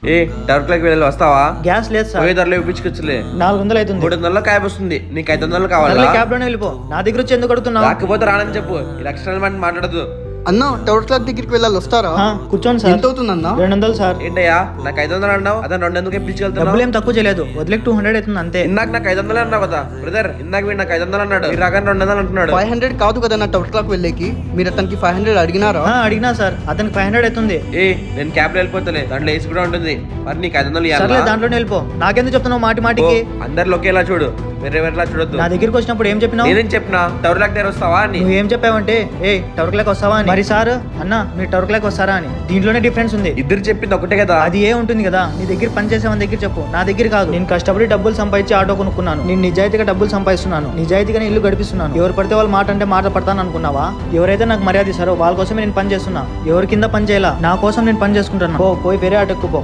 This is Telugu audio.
ఏ టర్క్ వెళ్ళి వస్తావా? గ్యాస్ లేదు సార్. పోయే ధరలో ఇప్పించుకోవచ్చులే. 400 అవుతుంది. 300 క్యాబ్ వస్తుంది. నీకు 500 కావాలా? క్యాబ్ లోనే వెళ్ళిపో. నా దగ్గర వచ్చి ఎందుకు అడుగుతున్నావు? రాకపోతే రానని చెప్పు. ఈ ఎక్స్టర్నల్ మాట మాట్లాడదు. అన్న టవర్ క్లాక్ దగ్గరికి వెళ్ళాలి, వస్తారా? కూర్చోండి సార్. ఎంత అవుతుంది అన్న? 200 సార్. ఏంటయ్యా నాకు 500 అన్నావు? అదే 200 ఇప్పించగలుగుతాను. డబ్బులు ఏం తక్కువ చేయలేదు, వదిలేక 200 అవుతుంది అంతే. ఇందాక నాకు 500 అన్నావు కదా బ్రదర్. ఇందాక వీడు నాకు 500 అన్నాడు, ఈ రకాన్ని 200 అంటున్నాడు. 500 కాదు కదా నా టవర్ క్లాక్ వెళ్ళేకి. మీరు అతనికి 500 అడిగినారా? అడిగినా సార్, అతనికి 500 అవుతుంది. నేను క్యాబ్ లో వెళ్ళిపోతలే, దాంట్లో ఏసీ కూడా ఉంటుంది. మరి నీకు 500 సర్లే, దాంట్లోనే వెళ్ళిపో. నాకెందుకు చెప్తున్నావు మాటి మాటికి? అందరు ఒకేలా చూడు, వేరేలా చూడొద్దు. నా దగ్గరికి వచ్చినప్పుడు ఏం చెప్పినావు? నేనేం చెప్పినా టవర్ క్లాక్ దగ్గర వస్తావా అని. నువ్వు ఏం చెప్పావంటే టవర్ క్లాక్ వస్తావా అని. మరి సార్ అన్న మీరు టవర్ క్లాక్ వస్తారా అని. దీంట్లోనే డిఫరెన్స్ ఉంది. ఇద్దరు చెప్పింది ఒకటే కదా. అది ఏ ఉంటుంది కదా. నీ దగ్గర పని చేసే మన దగ్గర చెప్పు, నా దగ్గర కాదు. నేను కష్టపడి డబ్బులు సంపాదించి ఆటో కొనుక్కున్నాను. నేను నిజాయితీగా డబ్బులు సంపాదిస్తున్నాను, నిజాయితీగానే ఇల్లు గడిపిస్తున్నాను. ఎవరు పడితే వాళ్ళు మాట అంటే మాట పడతాను అనుకున్నావా? ఎవరైతే నాకు మర్యాద ఇస్తారో వాళ్ళ కోసమే నేను పని చేస్తున్నా. ఎవరి కింద పని చేయాలా, నా కోసం నేను పని చేసుకుంటున్నా. పోయి వేరే ఆటో ఎక్కుపో.